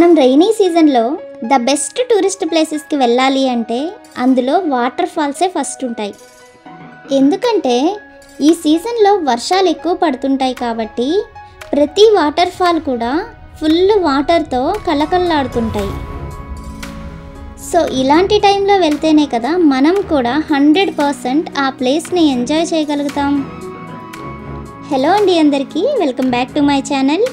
మనం రైనీ సీజన్లో the best tourist ప్లేసెస్కి వెళ్ళాలి అంటే అందులో వాటర్ ఫాల్సే ఫస్ట్ ఉంటాయి. ఎందుకంటే ఈ సీజన్లో వర్షాలు ఎక్కువ పడుతుంటాయి కాబట్టి ప్రతి వాటర్ ఫాల్ కూడా ఫుల్ వాటర్తో కలకల్లాడుతుంటాయి. సో ఇలాంటి టైంలో వెళ్తేనే కదా మనం కూడా 100% ఆ ప్లేస్ని ఎంజాయ్ చేయగలుగుతాం. హలో అండి, అందరికీ welcome back to my channel.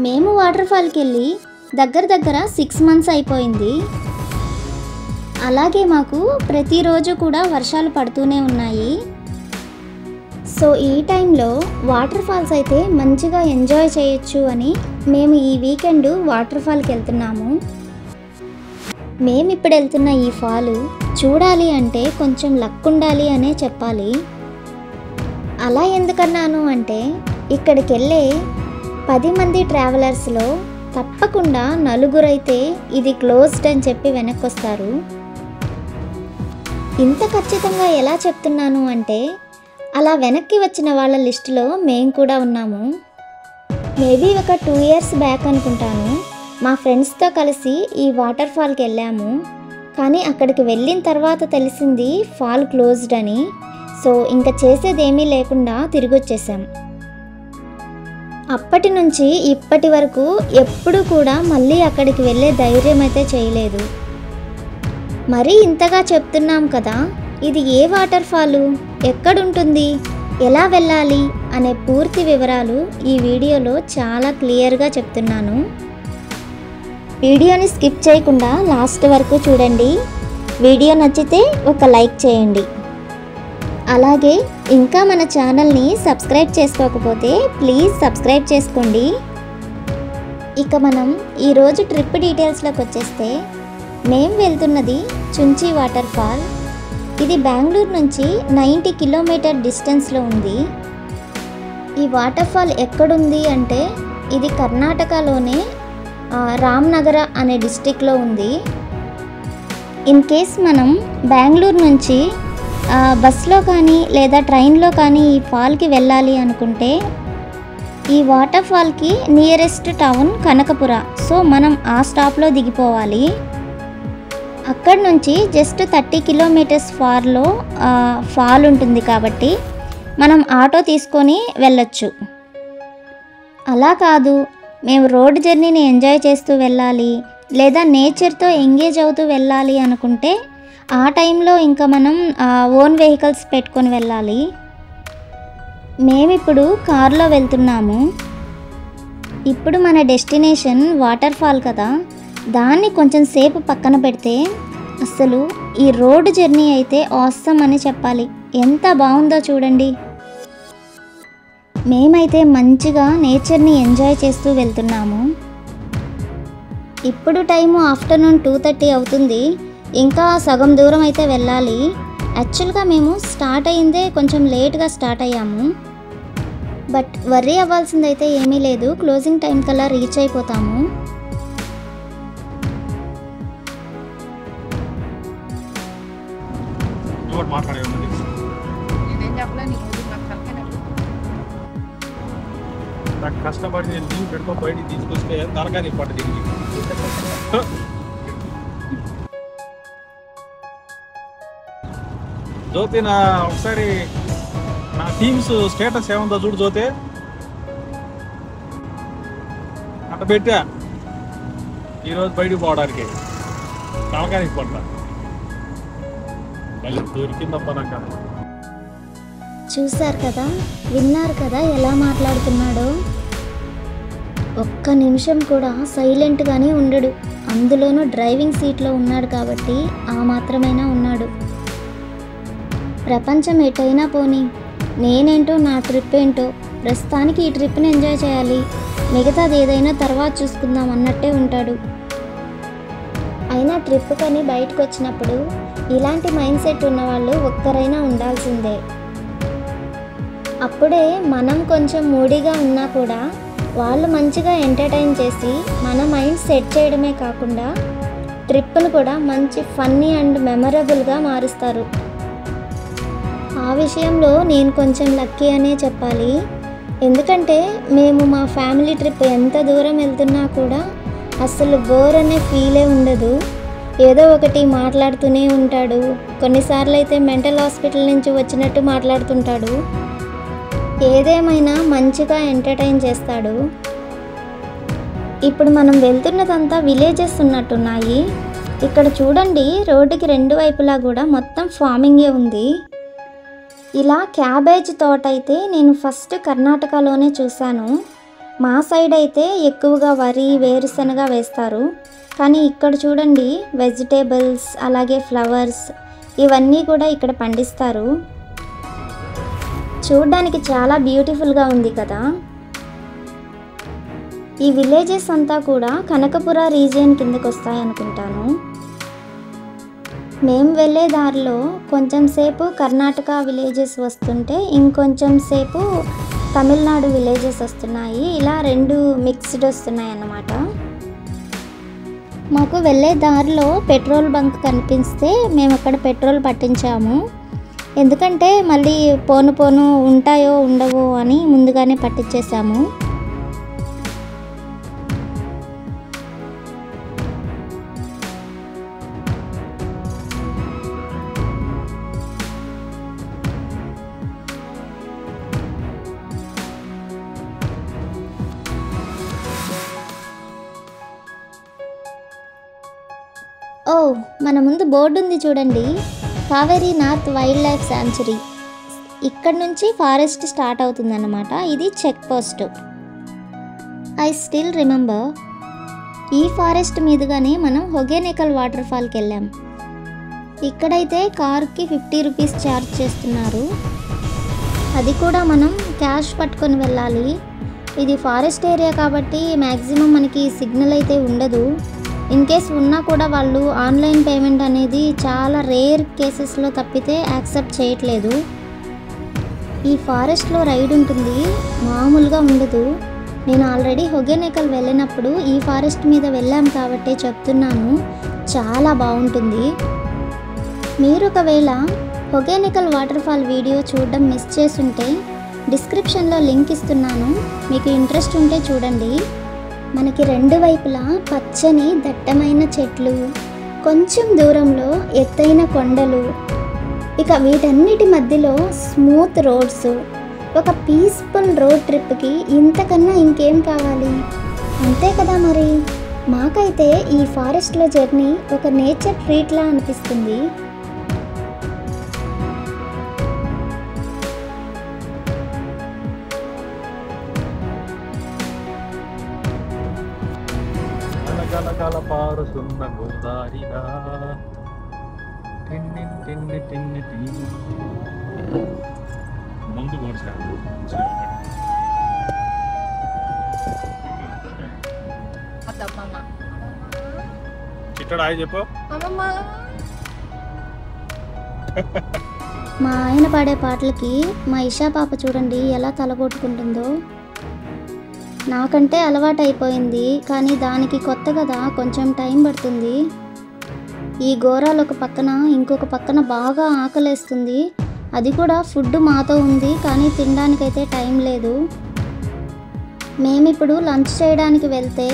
మేము వాటర్ ఫాల్కి వెళ్ళి దగ్గర 6 months అయిపోయింది. అలాగే మాకు ప్రతిరోజు కూడా వర్షాలు పడుతూనే ఉన్నాయి. సో ఈ టైంలో వాటర్ ఫాల్స్ అయితే మంచిగా ఎంజాయ్ చేయొచ్చు అని మేము ఈ వీకెండ్ వాటర్ ఫాల్కి వెళ్తున్నాము. మేము ఇప్పుడు వెళ్తున్న ఈ ఫాల్ చూడాలి అంటే కొంచెం లక్ ఉండాలి అనే చెప్పాలి. అలా ఎందుకన్నాను అంటే ఇక్కడికి వెళ్ళే 10 మంది ట్రావెలర్స్లో తప్పకుండా 4 అయితే ఇది క్లోజ్డ్ అని చెప్పి వెనక్కి వస్తారు. ఇంత ఖచ్చితంగా ఎలా చెప్తున్నాను అంటే అలా వెనక్కి వచ్చిన వాళ్ళ లిస్టులో మేము కూడా ఉన్నాము. మేబీ ఒక 2 years బ్యాక్ అనుకుంటాను, మా ఫ్రెండ్స్తో కలిసి ఈ వాటర్ ఫాల్కి వెళ్ళాము. కానీ అక్కడికి వెళ్ళిన తర్వాత తెలిసింది ఫాల్ క్లోజ్డ్ అని. సో ఇంకా చేసేదేమీ లేకుండా తిరిగి వచ్చేసాం. అప్పటి నుంచి ఇప్పటి వరకు ఎప్పుడు కూడా మళ్ళీ అక్కడికి వెళ్ళే ధైర్యం అయితే చేయలేదు. మరీ ఇంతగా చెప్తున్నాం కదా, ఇది ఏ వాటర్ ఫాలు, ఎక్కడుంటుంది, ఎలా వెళ్ళాలి అనే పూర్తి వివరాలు ఈ వీడియోలో చాలా క్లియర్గా చెప్తున్నాను. వీడియోని స్కిప్ చేయకుండా లాస్ట్ వరకు చూడండి. వీడియో నచ్చితే ఒక లైక్ చేయండి. అలాగే ఇంకా మన ఛానల్ని సబ్స్క్రైబ్ చేసుకోకపోతే ప్లీజ్ సబ్స్క్రైబ్ చేసుకోండి. ఇక మనం ఈరోజు ట్రిప్ డీటెయిల్స్లోకి వచ్చేస్తే, మేము వెళ్తున్నది చుంచి వాటర్ ఫాల్. ఇది బెంగళూరు నుంచి 90 kilometer డిస్టెన్స్లో ఉంది. ఈ వాటర్ ఫాల్ ఎక్కడుంది అంటే ఇది కర్ణాటకలోనే రామ్నగర అనే డిస్టిక్లో ఉంది. ఇన్ కేస్ మనం బెంగళూరు నుంచి బస్లో కానీ లేదా ట్రైన్లో కానీ ఈ ఫాల్కి వెళ్ళాలి అనుకుంటే ఈ వాటర్ ఫాల్కి నియరెస్ట్ టౌన్ కనకపుర. సో మనం ఆ స్టాప్లో దిగిపోవాలి. అక్కడ నుంచి జస్ట్ 30 kilometers ఫార్లో ఫాల్ ఉంటుంది కాబట్టి మనం ఆటో తీసుకొని వెళ్ళొచ్చు. అలా కాదు, మేము రోడ్ జర్నీని ఎంజాయ్ చేస్తూ వెళ్ళాలి లేదా నేచర్తో ఎంగేజ్ అవుతూ వెళ్ళాలి అనుకుంటే ఆ టైంలో ఇంకా మనం ఓన్ వెహికల్స్ పెట్టుకొని వెళ్ళాలి. మేమిప్పుడు కార్లో వెళ్తున్నాము. ఇప్పుడు మన డెస్టినేషన్ వాటర్ ఫాల్ కదా, దాన్ని కొంచెం సేపు పక్కన పెడితే అసలు ఈ రోడ్ జర్నీ అయితే ఆసమ్ అని చెప్పాలి. ఎంత బాగుందో చూడండి. మేమైతే మంచిగా నేచర్ని ఎంజాయ్ చేస్తూ వెళ్తున్నాము. ఇప్పుడు టైము ఆఫ్టర్నూన్ 2:30 అవుతుంది. ఇంకా సగం దూరం అయితే వెళ్ళాలి. యాక్చువల్గా మేము స్టార్ట్ అయ్యిందే కొంచెం లేట్గా స్టార్ట్ అయ్యాము. బట్ వర్రీ అవ్వాల్సిందైతే ఏమీ లేదు, క్లోజింగ్ టైం కల్లా రీచ్ అయిపోతాము. కష్టపడి నేను లీవ్ పెట్టుకో బయటికి తీసుకొస్తే తరకాని పట్టు తిరిగి జ్యోతి నా ఒకసారి నా టీమ్స్ స్టేటస్ ఏముందో చూడు జ్యోతి. అట్ట పెట్టా ఈరోజు బయటికి పోవడానికి తలకానికి పడ్డా మళ్ళీ దొరికిందప్ప నాకు. చూశారు కదా, విన్నారు కదా ఎలా మాట్లాడుతున్నాడో. ఒక్క నిమిషం కూడా సైలెంట్గానే ఉండడు. అందులోనూ డ్రైవింగ్ సీట్లో ఉన్నాడు కాబట్టి ఆ మాత్రమైనా ఉన్నాడు. ప్రపంచం ఎటైనా పోనీ, నేనేంటో నా ట్రిప్ ఏంటో, ప్రస్తుతానికి ఈ ట్రిప్ని ఎంజాయ్ చేయాలి, మిగతాది ఏదైనా తర్వాత చూసుకుందాం అన్నట్టే ఉంటాడు. అయినా ట్రిప్ కని బయటకు వచ్చినప్పుడు ఇలాంటి మైండ్ సెట్ ఉన్నవాళ్ళు ఒక్కరైనా ఉండాల్సిందే. అప్పుడే మనం కొంచెం మూడీగా ఉన్నా కూడా వాళ్ళు మంచిగా ఎంటర్టైన్ చేసి మన మైండ్ సెట్ చేయడమే కాకుండా ట్రిప్ను కూడా మంచి ఫన్నీ అండ్ మెమరబుల్గా మారుస్తారు. ఆ విషయంలో నేను కొంచెం లక్కీ అనే చెప్పాలి. ఎందుకంటే మేము మా ఫ్యామిలీ ట్రిప్ ఎంత దూరం వెళ్తున్నా కూడా అసలు బోర్ అనే ఫీలే ఉండదు. ఏదో ఒకటి మాట్లాడుతూనే ఉంటాడు. కొన్నిసార్లు అయితే మెంటల్ హాస్పిటల్ నుంచి వచ్చినట్టు మాట్లాడుతుంటాడు. ఏదేమైనా మంచిగా ఎంటర్టైన్ చేస్తాడు. ఇప్పుడు మనం వెళ్తున్నదంతా విలేజెస్ ఉన్నట్టున్నాయి. ఇక్కడ చూడండి, రోడ్డుకి రెండు వైపులా కూడా మొత్తం ఫార్మింగే ఉంది. ఇలా క్యాబేజ్ తోట అయితే నేను ఫస్ట్ కర్ణాటకలోనే చూశాను. మా సైడ్ అయితే ఎక్కువగా వరి, వేరుశనగ వేస్తారు. కానీ ఇక్కడ చూడండి, వెజిటేబుల్స్ అలాగే ఫ్లవర్స్ ఇవన్నీ కూడా ఇక్కడ పండిస్తారు. చూడ్డానికి చాలా బ్యూటిఫుల్గా ఉంది కదా. ఈ విలేజెస్ అంతా కూడా కనకపుర రీజియన్ కిందకు వస్తాయనుకుంటాను. మేము వెళ్ళే దారిలో కొంచెం సేపు కర్ణాటక విలేజెస్ వస్తుంటే ఇంకొంచెం సేపు తమిళనాడు విలేజెస్ వస్తున్నాయి. ఇలా రెండు మిక్స్డ్ వస్తున్నాయి అన్నమాట. మాకు వెళ్ళే దారిలో పెట్రోల్ బంక్ కనిపిస్తే మేము అక్కడ పెట్రోల్ పట్టించాము. ఎందుకంటే మళ్ళీ పోను ఉంటాయో ఉండవో అని ముందుగానే పట్టించేసాము. ఓ, మన ముందు బోర్డు ఉంది చూడండి, Kaveri north wildlife sanctuary. ఇక్కడ నుంచి ఫారెస్ట్ స్టార్ట్ అవుతుందన్నమాట. ఇది check post. I still remember. ఈ ఫారెస్ట్ మీదుగానే మనం హొగేనేకల్ వాటర్ ఫాల్కి వెళ్ళాం. ఇక్కడైతే కార్కి 50 రూపీస్ ఛార్జ్ చేస్తున్నారు. అది కూడా మనం క్యాష్ పట్టుకొని వెళ్ళాలి. ఇది ఫారెస్ట్ ఏరియా కాబట్టి మ్యాక్సిమం మనకి సిగ్నల్ అయితే ఉండదు. ఇన్ కేస్ ఉన్నా కూడా వాళ్ళు ఆన్లైన్ పేమెంట్ అనేది చాలా రేర్ కేసెస్లో తప్పితే యాక్సెప్ట్ చేయట్లేదు. ఈ ఫారెస్ట్లో రైడ్ ఉంటుంది, మామూలుగా ఉండదు. నేను ఆల్రెడీ హొగేనేకల్ వెళ్ళినప్పుడు ఈ ఫారెస్ట్ మీద వెళ్ళాం కాబట్టి చెప్తున్నాను, చాలా బాగుంటుంది. మీరు ఒకవేళ హొగేనేకల్ వాటర్ ఫాల్ వీడియో చూడడం మిస్ చేసుంటే డిస్క్రిప్షన్లో లింక్ ఇస్తున్నాను, మీకు ఇంట్రెస్ట్ ఉంటే చూడండి. మనకి రెండు వైపులా పచ్చని దట్టమైన చెట్లు, కొంచెం దూరంలో ఎత్తైన కొండలు, ఇక వీటన్నిటి మధ్యలో స్మూత్ రోడ్స్. ఒక పీస్ఫుల్ రోడ్ ట్రిప్కి ఇంతకన్నా ఇంకేం కావాలి? అంతే కదా మరి. మాకైతే ఈ ఫారెస్ట్లో జర్నీ ఒక నేచర్ ట్రీట్లా అనిపిస్తుంది. గలగల పారుతున్న గోదారిగా ముందు చిట్టడా చెప్పు. మా ఆయన పాడే పాటలకి మా ఇషా పాప చూడండి ఎలా తలగొట్టుకుంటుందో. నాకంటే అలవాటు అయిపోయింది, కానీ దానికి కొత్త కదా, కొంచెం టైం పడుతుంది. ఈ ఘోరాలు ఒక పక్కన, ఇంకొక పక్కన బాగా ఆకలేస్తుంది. అది కూడా ఫుడ్ మాతో ఉంది, కానీ తినడానికైతే టైం లేదు. మేమిప్పుడు లంచ్ చేయడానికి వెళ్తే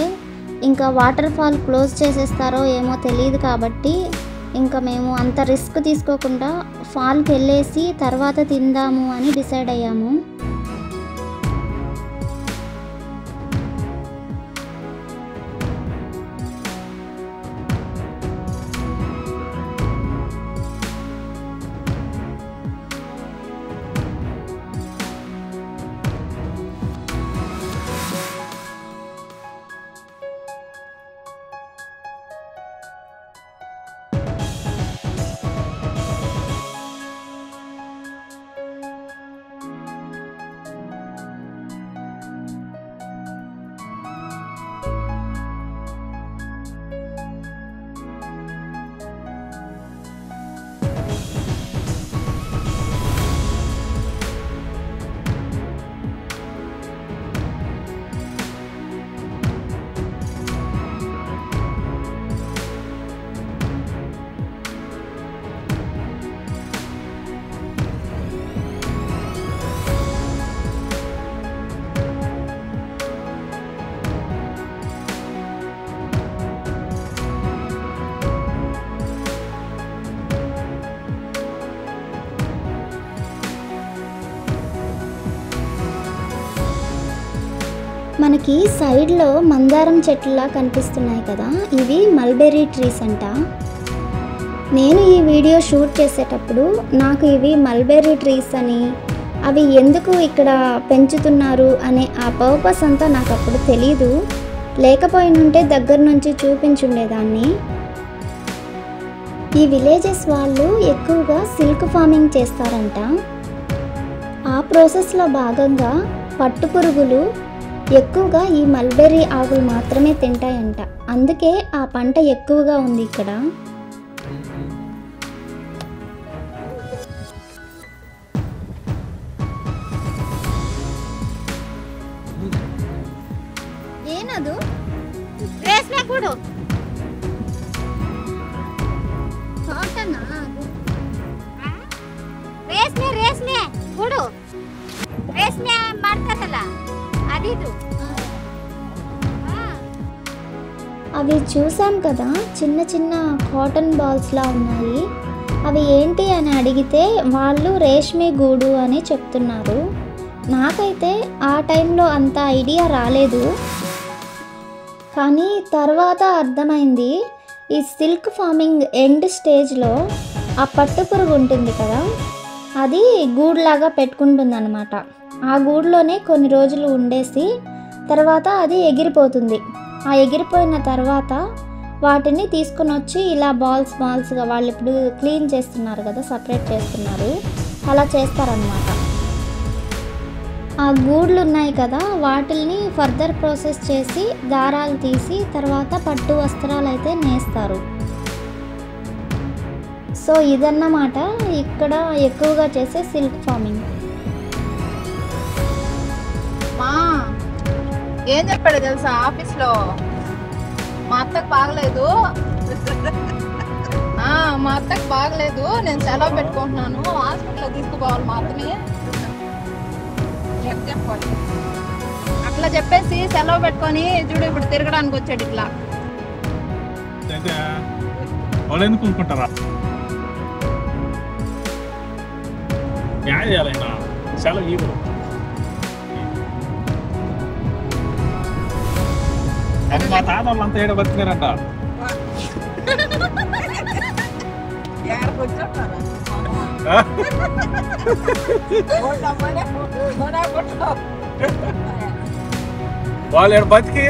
ఇంకా వాటర్ ఫాల్ క్లోజ్ చేసేస్తారో ఏమో తెలియదు కాబట్టి ఇంకా మేము అంత రిస్క్ తీసుకోకుండా ఫాల్కి వెళ్ళేసి తర్వాత తిందాము అని డిసైడ్ అయ్యాము. మనకి సైడ్లో మందారం చెట్లులా కనిపిస్తున్నాయి కదా, ఇవి మల్బెర్రీ ట్రీస్ అంట. నేను ఈ వీడియో షూట్ చేసేటప్పుడు నాకు ఇవి మల్బెర్రీ ట్రీస్ అని, అవి ఎందుకు ఇక్కడ పెంచుతున్నారు అనే ఆ పర్పస్ అంతా నాకు అప్పుడు తెలీదు. లేకపోయినుంటే దగ్గర నుంచి చూపించుండేదాన్ని. ఈ విలేజెస్ వాళ్ళు ఎక్కువగా సిల్క్ ఫార్మింగ్ చేస్తారంట. ఆ ప్రాసెస్లో భాగంగా పట్టుపురుగులు ఎక్కువగా ఈ మల్బెర్రీ ఆకులు మాత్రమే తింటాయంట. అందుకే ఆ పంట ఎక్కువగా ఉంది ఇక్కడ. ಏನದು ರೇಷ್ಮೆ ಗೂಡು ಕಾಟನಾ ರೇಷ್ಮೆ ರೇಷ್ಮೆ ಗೂಡು ರೇಷ್ಮೆ ಮಾಡ್ತಾರಲ್ಲ అదిదు. అవి చూసాం కదా, చిన్న చిన్న కాటన్ బాల్స్లా ఉన్నాయి. అవి ఏంటి అని అడిగితే వాళ్ళు రేష్మే గూడు అని చెప్తున్నారు. నాకైతే ఆ టైంలో అంత ఐడియా రాలేదు, కానీ తర్వాత అర్థమైంది. ఈ సిల్క్ ఫార్మింగ్ ఎండ్ స్టేజ్లో ఆ పట్టుపురుగు ఉంటుంది కదా, అది గూడులాగా పెట్టుకుంటుంది అన్నమాట. ఆ గూడులోనే కొన్ని రోజులు ఉండేసి తర్వాత అది ఎగిరిపోతుంది. ఆ ఎగిరిపోయిన తర్వాత వాటిని తీసుకొని వచ్చి ఇలా బాల్స్గా వాళ్ళు ఇప్పుడు క్లీన్ చేస్తున్నారు కదా, సపరేట్ చేస్తున్నారు, అలా చేస్తారనమాట. ఆ గూడ్లు ఉన్నాయి కదా, వాటిల్ని ఫర్దర్ ప్రాసెస్ చేసి దారాలు తీసి తర్వాత పట్టు వస్త్రాలు అయితే నేస్తారు. సో ఇదన్నమాట ఇక్కడ ఎక్కువగా చేసే సిల్క్ ఫార్మింగ్. మా ఏం చెప్పాడు తెలుసా, ఆఫీస్లో మా అత్తకు బాగలేదు, మా అత్తకు బాగలేదు, నేను సెలవు పెట్టుకుంటున్నాను, హాస్పిటల్లో తీసుకుపోవాలి మా అత్తని చెప్పాలి. అట్లా చెప్పేసి సెలవు పెట్టుకొని చూడు ఇప్పుడు తిరగడానికి వచ్చాడు. ఇట్లా వాళ్ళు ఎందుకు అనుకుంటారా? సెలవు ఇవ్వరు. మా తాత వాళ్ళంతా ఏడ బతికారంట. వాళ్ళు బతికి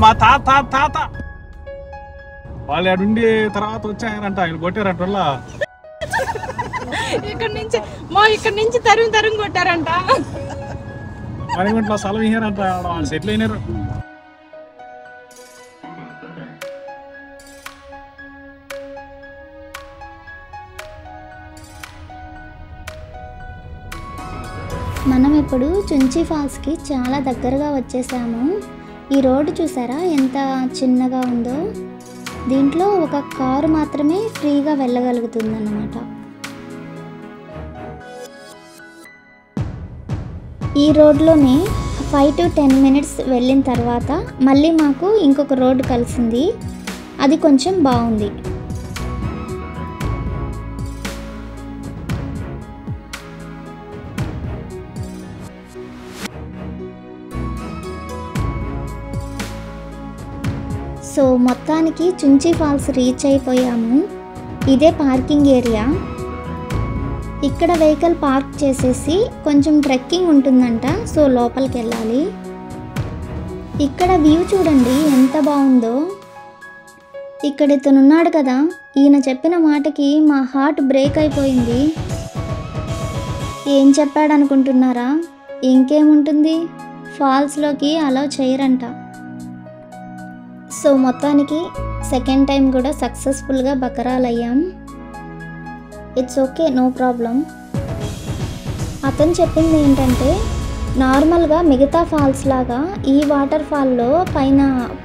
మా తాత తాత వాళ్ళు ఏడుండి తర్వాత వచ్చాయనంట, ఆయన కొట్టారంట. ఇక్కడ నుంచి తరుము కొట్టారంట. మణిగుంట్లో సెలవు ఇయ్యారంట, వాళ్ళు సెటిల్ అయినారు. మనం ఇప్పుడు చుంచి ఫాల్స్కి చాలా దగ్గరగా వచ్చేసాము. ఈ రోడ్డు చూసారా ఎంత చిన్నగా ఉందో. దీంట్లో ఒక కారు మాత్రమే ఫ్రీగా వెళ్ళగలుగుతుంది అన్నమాట. ఈ రోడ్లోనే 5 to 10 minutes వెళ్ళిన తర్వాత మళ్ళీ మాకు ఇంకొక రోడ్డు కలిసింది, అది కొంచెం బాగుంది. సో మొత్తానికి చుంచి ఫాల్స్ రీచ్ అయిపోయాము. ఇదే పార్కింగ్ ఏరియా. ఇక్కడ వెహికల్ పార్క్ చేసేసి కొంచెం ట్రెక్కింగ్ ఉంటుందంట, సో లోపలికి వెళ్ళాలి. ఇక్కడ వ్యూ చూడండి ఎంత బాగుందో. ఇక్కడ ఇతనున్నాడు కదా, ఈయన చెప్పిన మాటకి మా హార్ట్ బ్రేక్ అయిపోయింది. ఏం చెప్పాడు అనుకుంటున్నారా? ఇంకేముంటుంది, ఫాల్స్లోకి అలౌ చేయరంట. సో మొత్తానికి సెకండ్ టైం కూడా సక్సెస్ఫుల్గా బకరాలు అయ్యాం. It's okay, no problem. అతను చెప్పింది ఏంటంటే, నార్మల్గా మిగతా ఫాల్స్ లాగా ఈ వాటర్ ఫాల్లో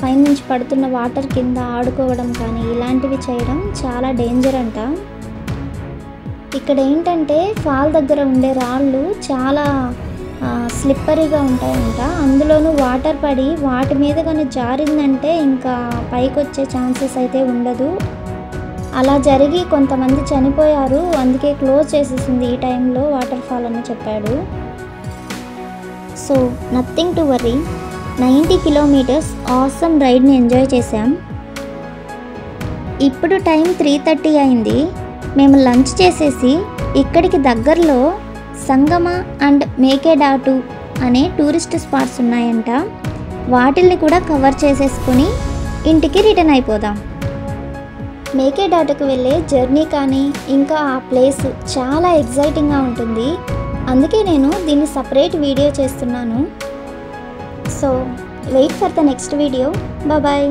పైనుంచి పడుతున్న వాటర్ కింద ఆడుకోవడం కానీ ఇలాంటివి చేయడం చాలా డేంజర్ అంట. ఇక్కడ ఏంటంటే ఫాల్ దగ్గర ఉండే రాళ్ళు చాలా స్లిప్పరీగా ఉంటాయంట. అందులోనూ వాటర్ పడి వాటి మీద కానీ జారిందంటే ఇంకా పైకి వచ్చే ఛాన్సెస్ అయితే ఉండదు. అలా జరిగి కొంతమంది చనిపోయారు, అందుకే క్లోజ్ చేసేసింది ఈ టైంలో వాటర్ ఫాల్ అని చెప్పాడు. So nothing to worry. 90 kilometres awesome రైడ్ని ఎంజాయ్ చేసాం. ఇప్పుడు టైం 3:30 అయింది. మేము లంచ్ చేసేసి ఇక్కడికి దగ్గరలో సంగమ అండ్ మేకేడాటు అనే టూరిస్ట్ స్పాట్స్ ఉన్నాయంట. వాటిల్ని కూడా కవర్ చేసేసుకొని ఇంటికి రిటర్న్ అయిపోదాం. మేకేడాటుకు వెళ్ళే జర్నీ కానీ ఇంకా ఆ ప్లేస్ చాలా ఎగ్జైటింగ్గా ఉంటుంది. అందుకే నేను దీన్ని సపరేట్ వీడియో చేస్తున్నాను. So wait for the next video. Bye.